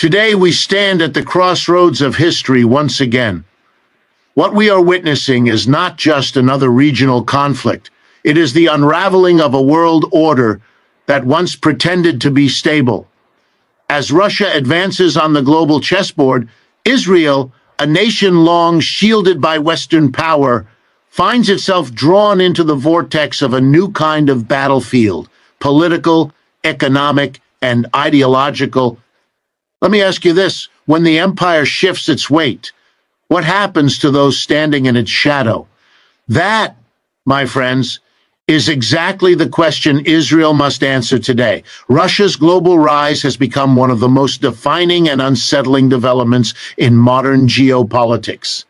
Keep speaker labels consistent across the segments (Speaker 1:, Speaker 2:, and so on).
Speaker 1: Today we stand at the crossroads of history once again. What we are witnessing is not just another regional conflict. It is the unraveling of a world order that once pretended to be stable. As Russia advances on the global chessboard, Israel, a nation long shielded by Western power, finds itself drawn into the vortex of a new kind of battlefield, political, economic, and ideological. Let me ask you this: when the empire shifts its weight, what happens to those standing in its shadow? That, my friends, is exactly the question Israel must answer today. Russia's global rise has become one of the most defining and unsettling developments in modern geopolitics.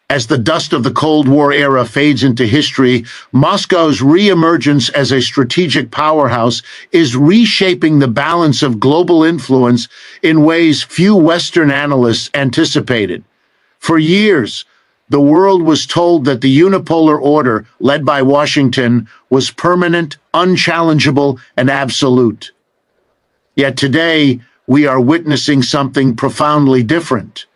Speaker 1: As the dust of the Cold War era fades into history, Moscow's reemergence as a strategic powerhouse is reshaping the balance of global influence in ways few Western analysts anticipated. For years, the world was told that the unipolar order led by Washington was permanent, unchallengeable, and absolute. Yet today, we are witnessing something profoundly different.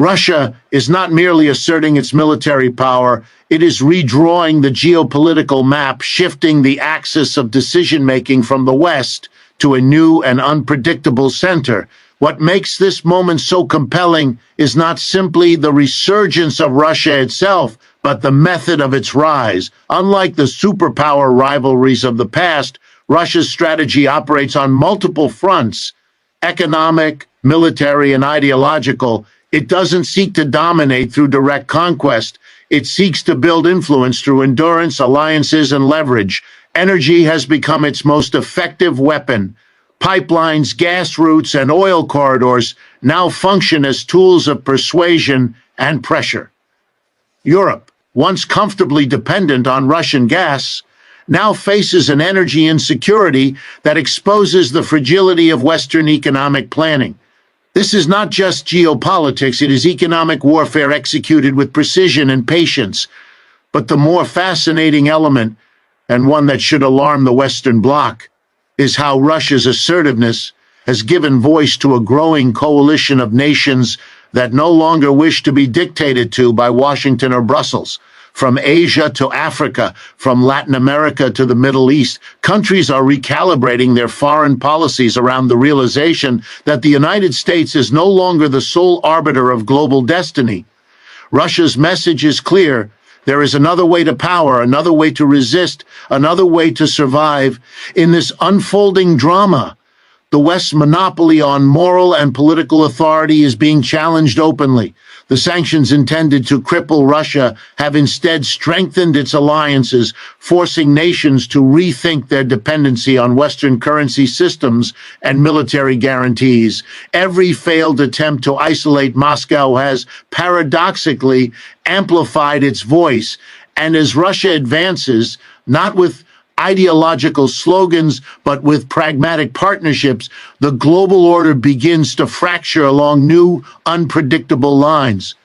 Speaker 1: Russia is not merely asserting its military power, it is redrawing the geopolitical map, shifting the axis of decision-making from the West to a new and unpredictable center. What makes this moment so compelling is not simply the resurgence of Russia itself, but the method of its rise. Unlike the superpower rivalries of the past, Russia's strategy operates on multiple fronts: economic, military, and ideological. It doesn't seek to dominate through direct conquest. It seeks to build influence through endurance, alliances, and leverage. Energy has become its most effective weapon. Pipelines, gas routes, and oil corridors now function as tools of persuasion and pressure. Europe, once comfortably dependent on Russian gas, now faces an energy insecurity that exposes the fragility of Western economic planning. This is not just geopolitics, it is economic warfare executed with precision and patience. But the more fascinating element, and one that should alarm the Western bloc, is how Russia's assertiveness has given voice to a growing coalition of nations that no longer wish to be dictated to by Washington or Brussels. From Asia to Africa, from Latin America to the Middle East, countries are recalibrating their foreign policies around the realization that the United States is no longer the sole arbiter of global destiny. Russia's message is clear. There is another way to power, another way to resist, another way to survive. In this unfolding drama, the West's monopoly on moral and political authority is being challenged openly. The sanctions intended to cripple Russia have instead strengthened its alliances, forcing nations to rethink their dependency on Western currency systems and military guarantees. Every failed attempt to isolate Moscow has paradoxically amplified its voice, and as Russia advances, not with ideological slogans, but with pragmatic partnerships, the global order begins to fracture along new, unpredictable lines.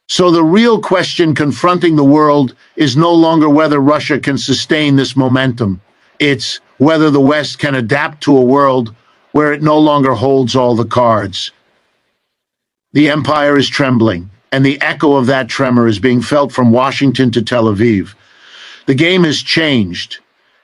Speaker 1: So the real question confronting the world is no longer whether Russia can sustain this momentum. It's whether the West can adapt to a world where it no longer holds all the cards. The empire is trembling, and the echo of that tremor is being felt from Washington to Tel Aviv. The game has changed,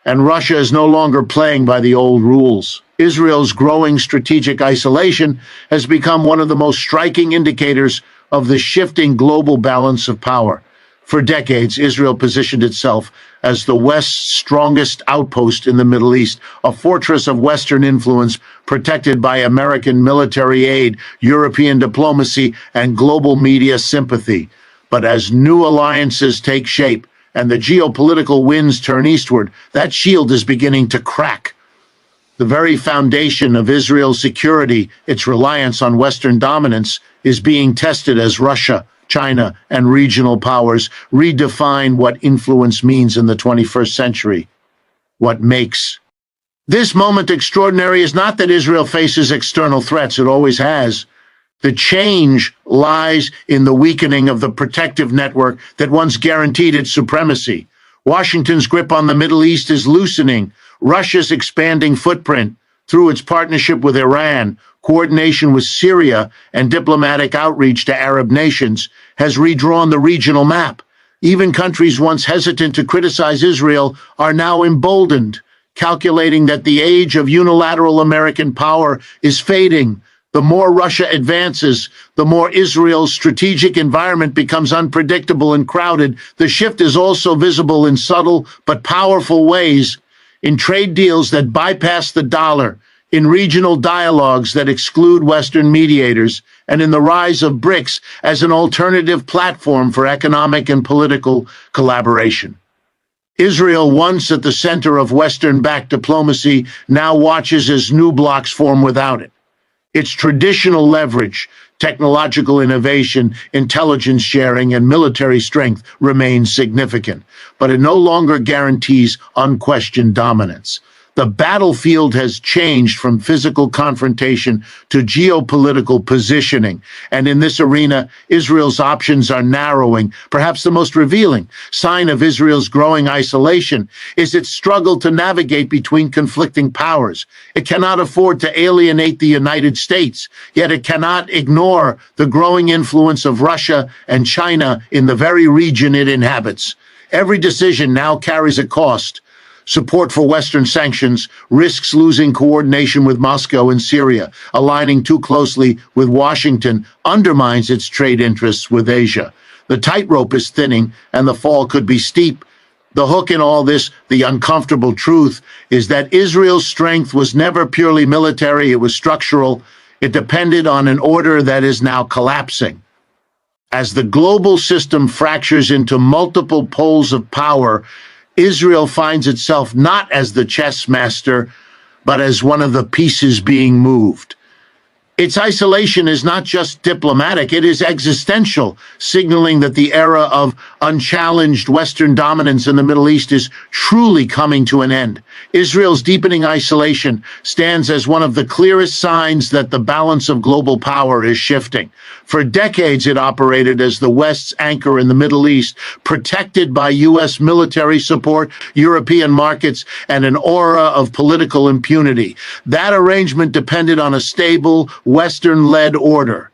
Speaker 1: and Russia is no longer playing by the old rules. Israel's growing strategic isolation has become one of the most striking indicators of the shifting global balance of power. For decades, Israel positioned itself as the West's strongest outpost in the Middle East, a fortress of Western influence protected by American military aid, European diplomacy, and global media sympathy. But as new alliances take shape, and the geopolitical winds turn eastward, that shield is beginning to crack. The very foundation of Israel's security, its reliance on Western dominance, is being tested as Russia, China, and regional powers redefine what influence means in the 21st century. What makes this moment extraordinary is not that Israel faces external threats, it always has. The change lies in the weakening of the protective network that once guaranteed its supremacy. Washington's grip on the Middle East is loosening. Russia's expanding footprint Through its partnership with Iran, coordination with Syria, and diplomatic outreach to Arab nations, has redrawn the regional map. Even countries once hesitant to criticize Israel are now emboldened, calculating that the age of unilateral American power is fading. The more Russia advances, the more Israel's strategic environment becomes unpredictable and crowded. The shift is also visible in subtle but powerful ways, in trade deals that bypass the dollar, in regional dialogues that exclude Western mediators, and in the rise of BRICS as an alternative platform for economic and political collaboration. Israel, once at the center of Western-backed diplomacy, now watches as new blocs form without it. Its traditional leverage, technological innovation, intelligence sharing, and military strength remains significant, but it no longer guarantees unquestioned dominance. The battlefield has changed from physical confrontation to geopolitical positioning, and in this arena, Israel's options are narrowing. Perhaps the most revealing sign of Israel's growing isolation is its struggle to navigate between conflicting powers. It cannot afford to alienate the United States, yet it cannot ignore the growing influence of Russia and China in the very region it inhabits. Every decision now carries a cost. Support for Western sanctions risks losing coordination with Moscow and Syria. Aligning too closely with Washington undermines its trade interests with Asia. The tightrope is thinning, and the fall could be steep. The hook in all this, the uncomfortable truth, is that Israel's strength was never purely military, it was structural. It depended on an order that is now collapsing. As the global system fractures into multiple poles of power, Israel finds itself not as the chess master, but as one of the pieces being moved. Its isolation is not just diplomatic, it is existential, signaling that the era of unchallenged Western dominance in the Middle East is truly coming to an end. Israel's deepening isolation stands as one of the clearest signs that the balance of global power is shifting. For decades, it operated as the West's anchor in the Middle East, protected by U.S. military support, European markets, and an aura of political impunity. That arrangement depended on a stable, Western-led order.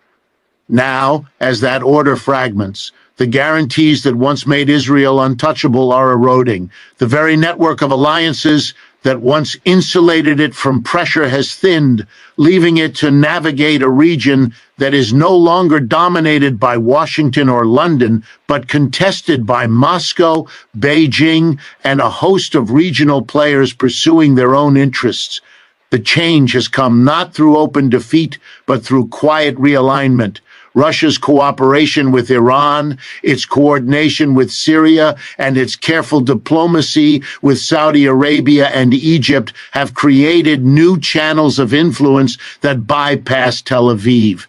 Speaker 1: Now, as that order fragments, the guarantees that once made Israel untouchable are eroding. The very network of alliances that once insulated it from pressure has thinned, leaving it to navigate a region that is no longer dominated by Washington or London, but contested by Moscow, Beijing, and a host of regional players pursuing their own interests. The change has come not through open defeat, but through quiet realignment. Russia's cooperation with Iran, its coordination with Syria, and its careful diplomacy with Saudi Arabia and Egypt have created new channels of influence that bypass Tel Aviv.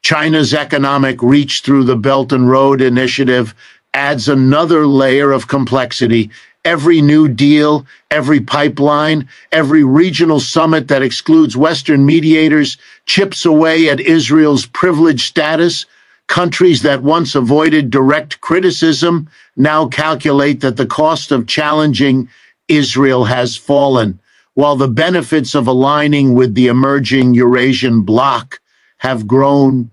Speaker 1: China's economic reach through the Belt and Road Initiative adds another layer of complexity. Every new deal, every pipeline, every regional summit that excludes Western mediators chips away at Israel's privileged status. Countries that once avoided direct criticism now calculate that the cost of challenging Israel has fallen, while the benefits of aligning with the emerging Eurasian bloc have grown.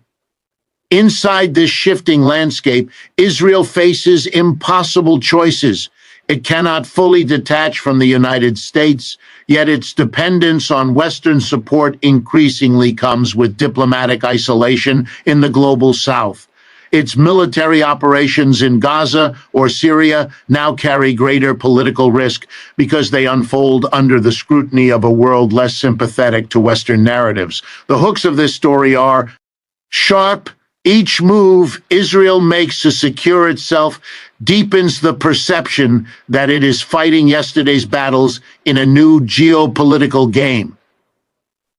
Speaker 1: Inside this shifting landscape, Israel faces impossible choices. It cannot fully detach from the United States, yet its dependence on Western support increasingly comes with diplomatic isolation in the global South. Its military operations in Gaza or Syria now carry greater political risk because they unfold under the scrutiny of a world less sympathetic to Western narratives. The hooks of this story are sharp. Each move Israel makes to secure itself deepens the perception that it is fighting yesterday's battles in a new geopolitical game.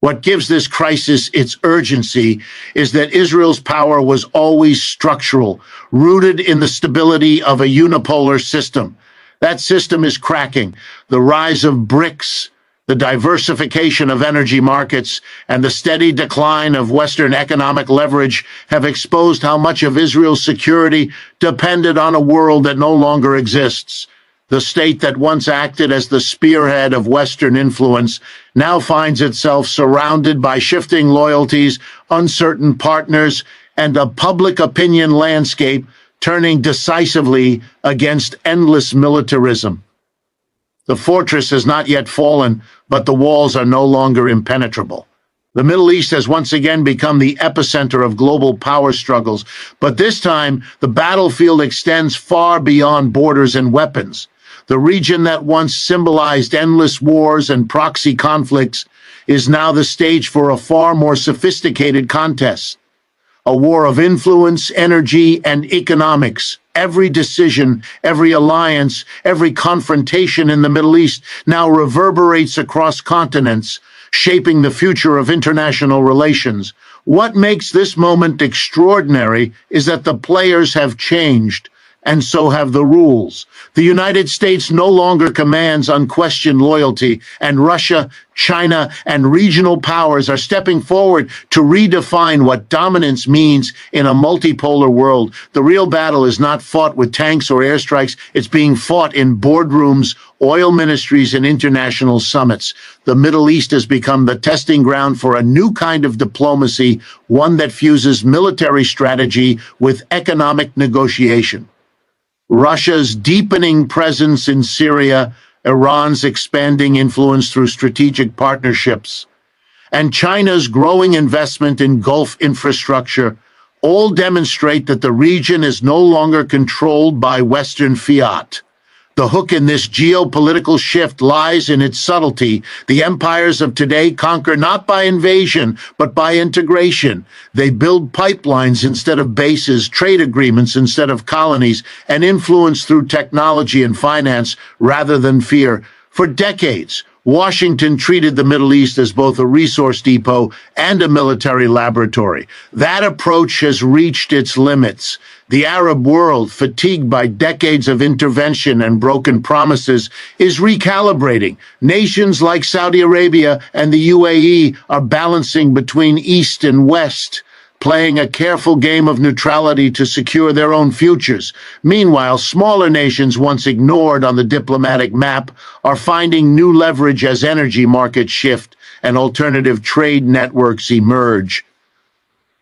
Speaker 1: What gives this crisis its urgency is that Israel's power was always structural, rooted in the stability of a unipolar system. That system is cracking. The rise of BRICS, the diversification of energy markets, and the steady decline of Western economic leverage have exposed how much of Israel's security depended on a world that no longer exists. The state that once acted as the spearhead of Western influence now finds itself surrounded by shifting loyalties, uncertain partners, and a public opinion landscape turning decisively against endless militarism. The fortress has not yet fallen, but the walls are no longer impenetrable. The Middle East has once again become the epicenter of global power struggles, but this time the battlefield extends far beyond borders and weapons. The region that once symbolized endless wars and proxy conflicts is now the stage for a far more sophisticated contest. A war of influence, energy, and economics. Every decision, every alliance, every confrontation in the Middle East now reverberates across continents, shaping the future of international relations. What makes this moment extraordinary is that the players have changed, and so have the rules. The United States no longer commands unquestioned loyalty, and Russia, China, and regional powers are stepping forward to redefine what dominance means in a multipolar world. The real battle is not fought with tanks or airstrikes, it's being fought in boardrooms, oil ministries, and international summits. The Middle East has become the testing ground for a new kind of diplomacy, one that fuses military strategy with economic negotiation. Russia's deepening presence in Syria, Iran's expanding influence through strategic partnerships, and China's growing investment in Gulf infrastructure all demonstrate that the region is no longer controlled by Western fiat. The hook in this geopolitical shift lies in its subtlety. The empires of today conquer not by invasion, but by integration. They build pipelines instead of bases, trade agreements instead of colonies, and influence through technology and finance rather than fear. For decades, Washington treated the Middle East as both a resource depot and a military laboratory. That approach has reached its limits. The Arab world, fatigued by decades of intervention and broken promises, is recalibrating. Nations like Saudi Arabia and the UAE are balancing between East and West, playing a careful game of neutrality to secure their own futures. Meanwhile, smaller nations once ignored on the diplomatic map are finding new leverage as energy markets shift and alternative trade networks emerge.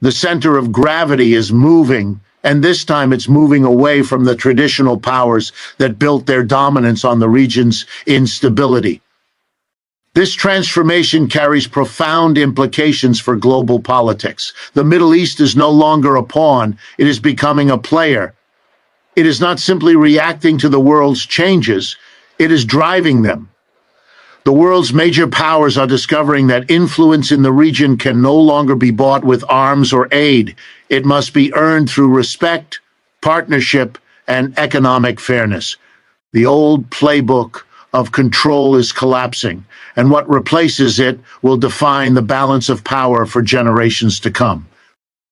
Speaker 1: The center of gravity is moving, and this time it's moving away from the traditional powers that built their dominance on the region's instability. This transformation carries profound implications for global politics. The Middle East is no longer a pawn, it is becoming a player. It is not simply reacting to the world's changes, it is driving them. The world's major powers are discovering that influence in the region can no longer be bought with arms or aid. It must be earned through respect, partnership, and economic fairness. The old playbook of control is collapsing, and what replaces it will define the balance of power for generations to come.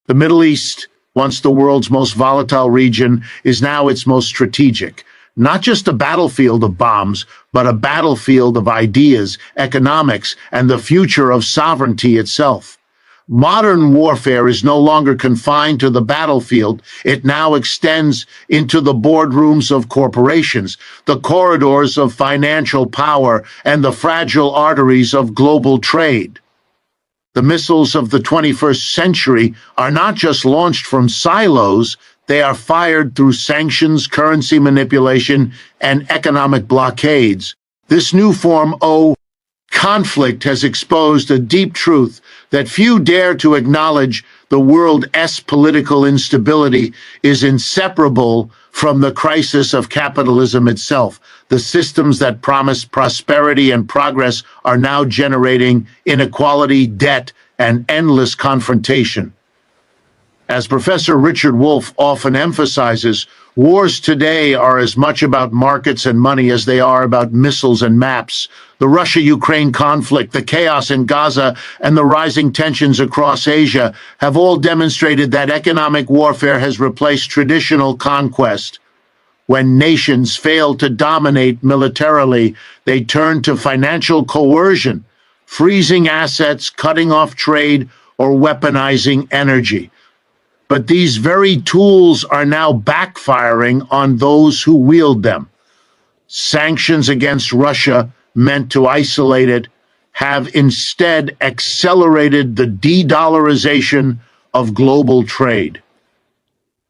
Speaker 1: The Middle East, once the world's most volatile region, is now its most strategic. Not just a battlefield of bombs, but a battlefield of ideas, economics, and the future of sovereignty itself. Modern warfare is no longer confined to the battlefield. It now extends into the boardrooms of corporations, the corridors of financial power, and the fragile arteries of global trade. The missiles of the 21st century are not just launched from silos, they are fired through sanctions, currency manipulation, and economic blockades. This new form of conflict has exposed a deep truth that few dare to acknowledge. The world's political instability is inseparable from the crisis of capitalism itself. The systems that promise prosperity and progress are now generating inequality, debt, and endless confrontation. As Professor Richard Wolff often emphasizes, wars today are as much about markets and money as they are about missiles and maps. The Russia-Ukraine conflict, the chaos in Gaza, and the rising tensions across Asia have all demonstrated that economic warfare has replaced traditional conquest. When nations fail to dominate militarily, they turn to financial coercion, freezing assets, cutting off trade, or weaponizing energy. But these very tools are now backfiring on those who wield them. Sanctions against Russia, meant to isolate it, have instead accelerated the de-dollarization of global trade.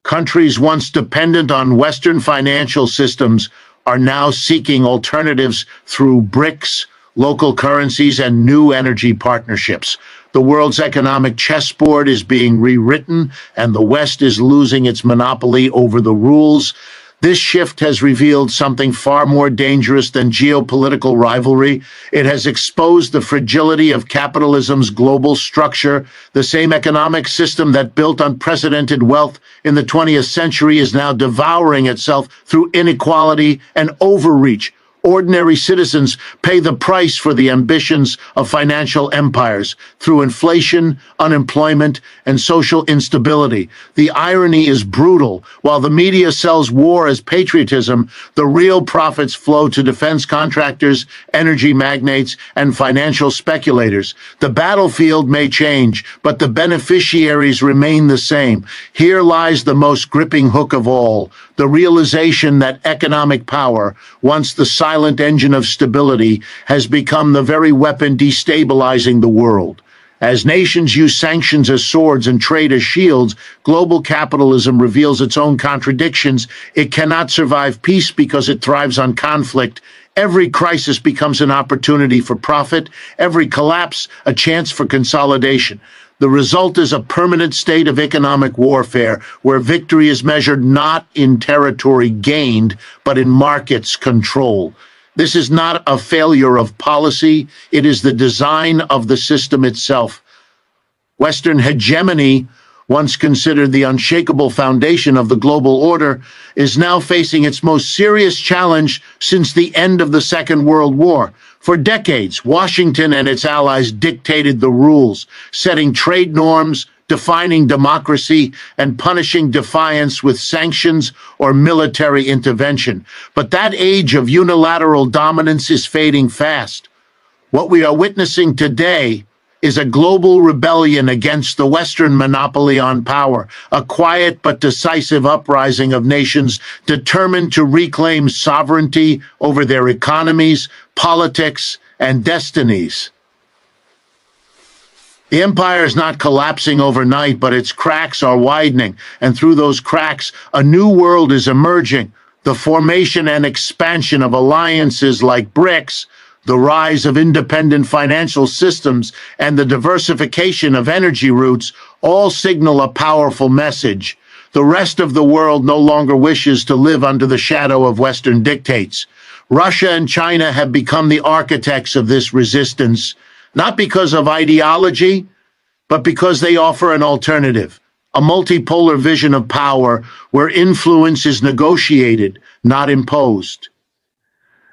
Speaker 1: Countries once dependent on Western financial systems are now seeking alternatives through BRICS, local currencies, and new energy partnerships. The world's economic chessboard is being rewritten, and the West is losing its monopoly over the rules. This shift has revealed something far more dangerous than geopolitical rivalry. It has exposed the fragility of capitalism's global structure. The same economic system that built unprecedented wealth in the 20th century is now devouring itself through inequality and overreach. Ordinary citizens pay the price for the ambitions of financial empires through inflation, unemployment, and social instability. The irony is brutal. While the media sells war as patriotism, the real profits flow to defense contractors, energy magnates, and financial speculators. The battlefield may change, but the beneficiaries remain the same. Here lies the most gripping hook of all, the realization that economic power, once the silent engine of stability, has become the very weapon destabilizing the world. As nations use sanctions as swords and trade as shields, global capitalism reveals its own contradictions. It cannot survive peace because it thrives on conflict. Every crisis becomes an opportunity for profit, every collapse a chance for consolidation. The result is a permanent state of economic warfare, where victory is measured not in territory gained, but in markets controlled. This is not a failure of policy, it is the design of the system itself. Western hegemony, once considered the unshakable foundation of the global order, is now facing its most serious challenge since the end of the Second World War. For decades, Washington and its allies dictated the rules, setting trade norms, defining democracy, and punishing defiance with sanctions or military intervention. But that age of unilateral dominance is fading fast. What we are witnessing today is a global rebellion against the Western monopoly on power, a quiet but decisive uprising of nations determined to reclaim sovereignty over their economies, politics, and destinies. The empire is not collapsing overnight, but its cracks are widening, and through those cracks, a new world is emerging. The formation and expansion of alliances like BRICS, the rise of independent financial systems, and the diversification of energy routes all signal a powerful message. The rest of the world no longer wishes to live under the shadow of Western dictates. Russia and China have become the architects of this resistance, not because of ideology, but because they offer an alternative, a multipolar vision of power where influence is negotiated, not imposed.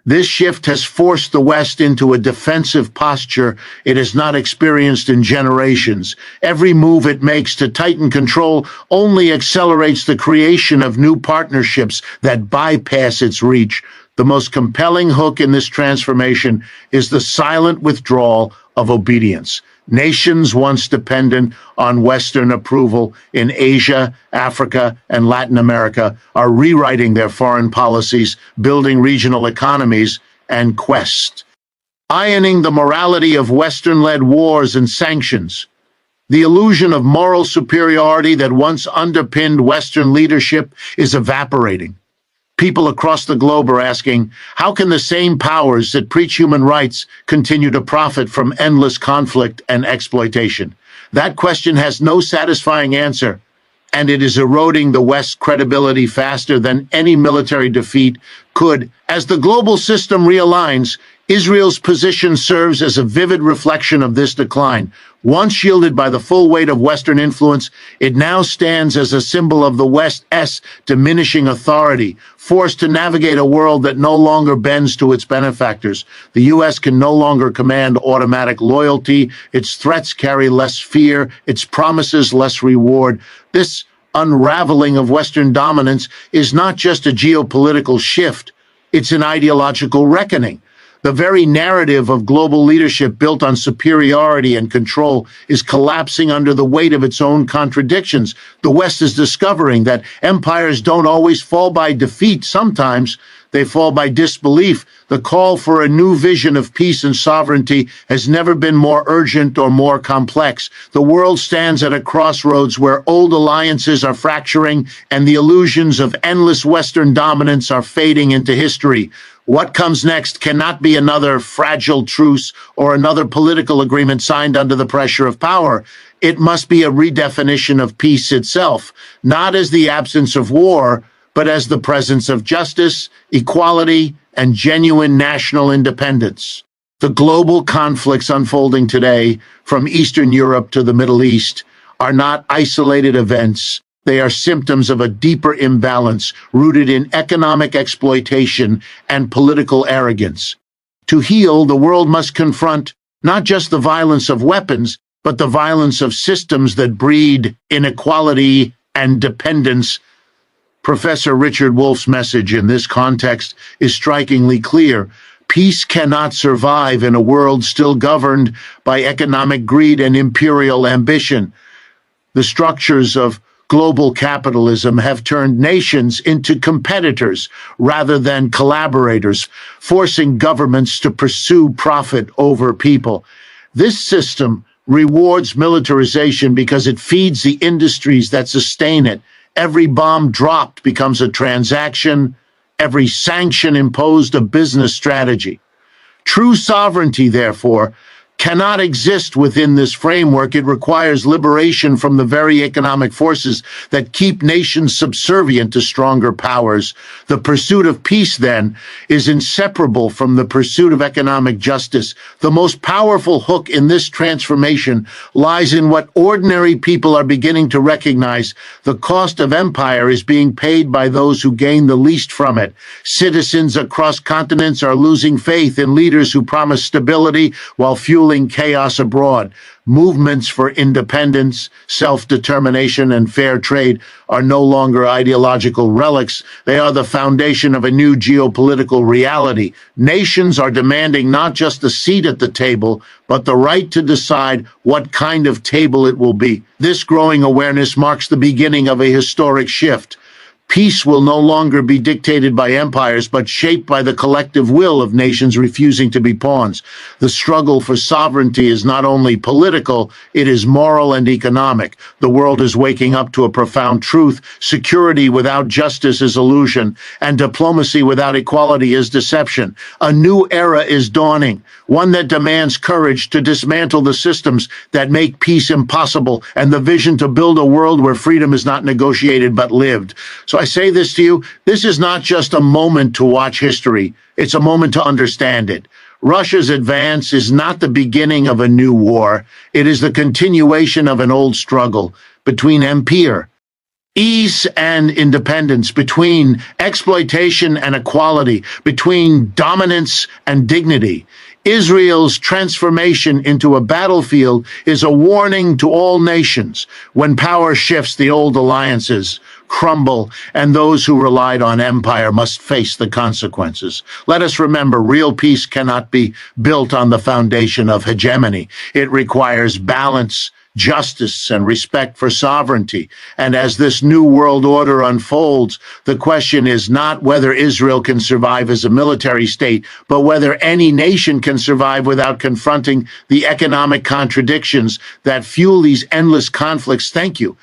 Speaker 1: This shift has forced the West into a defensive posture it has not experienced in generations. Every move it makes to tighten control only accelerates the creation of new partnerships that bypass its reach. The most compelling hook in this transformation is the silent withdrawal of obedience. Nations once dependent on Western approval in Asia, Africa, and Latin America are rewriting their foreign policies, building regional economies, and quests, ironing the morality of Western-led wars and sanctions. The illusion of moral superiority that once underpinned Western leadership is evaporating. People across the globe are asking, how can the same powers that preach human rights continue to profit from endless conflict and exploitation? That question has no satisfying answer, and it is eroding the West's credibility faster than any military defeat could. As the global system realigns, Israel's position serves as a vivid reflection of this decline. Once shielded by the full weight of Western influence, it now stands as a symbol of the West's diminishing authority, forced to navigate a world that no longer bends to its benefactors. The U.S. can no longer command automatic loyalty, its threats carry less fear, its promises less reward. This unraveling of Western dominance is not just a geopolitical shift, it's an ideological reckoning. The very narrative of global leadership built on superiority and control is collapsing under the weight of its own contradictions. The West is discovering that empires don't always fall by defeat. Sometimes they fall by disbelief. The call for a new vision of peace and sovereignty has never been more urgent or more complex. The world stands at a crossroads where old alliances are fracturing and the illusions of endless Western dominance are fading into history. What comes next cannot be another fragile truce or another political agreement signed under the pressure of power. It must be a redefinition of peace itself, not as the absence of war, but as the presence of justice, equality, and genuine national independence. The global conflicts unfolding today, from Eastern Europe to the Middle East, are not isolated events. They are symptoms of a deeper imbalance rooted in economic exploitation and political arrogance. To heal, the world must confront not just the violence of weapons, but the violence of systems that breed inequality and dependence. Professor Richard Wolff's message in this context is strikingly clear. Peace cannot survive in a world still governed by economic greed and imperial ambition. The structures of global capitalism have turned nations into competitors rather than collaborators, forcing governments to pursue profit over people. This system rewards militarization because it feeds the industries that sustain it. Every bomb dropped becomes a transaction, every sanction imposed a business strategy. True sovereignty, therefore, cannot exist within this framework. It requires liberation from the very economic forces that keep nations subservient to stronger powers. The pursuit of peace, then, is inseparable from the pursuit of economic justice. The most powerful hook in this transformation lies in what ordinary people are beginning to recognize. The cost of empire is being paid by those who gain the least from it. Citizens across continents are losing faith in leaders who promise stability while fueling chaos abroad. Movements for independence, self-determination, and fair trade are no longer ideological relics. They are the foundation of a new geopolitical reality. Nations are demanding not just a seat at the table, but the right to decide what kind of table it will be. This growing awareness marks the beginning of a historic shift. Peace will no longer be dictated by empires, but shaped by the collective will of nations refusing to be pawns. The struggle for sovereignty is not only political, it is moral and economic. The world is waking up to a profound truth. Security without justice is illusion, and diplomacy without equality is deception. A new era is dawning, one that demands courage to dismantle the systems that make peace impossible, and the vision to build a world where freedom is not negotiated but lived. So I say this to you, this is not just a moment to watch history, it's a moment to understand it. Russia's advance is not the beginning of a new war, it is the continuation of an old struggle between empire, ease and independence, between exploitation and equality, between dominance and dignity. Israel's transformation into a battlefield is a warning to all nations. When power shifts, the old alliances crumble, and those who relied on empire must face the consequences. Let us remember, real peace cannot be built on the foundation of hegemony. It requires balance, justice, and respect for sovereignty. And as this new world order unfolds, the question is not whether Israel can survive as a military state, but whether any nation can survive without confronting the economic contradictions that fuel these endless conflicts. Thank you.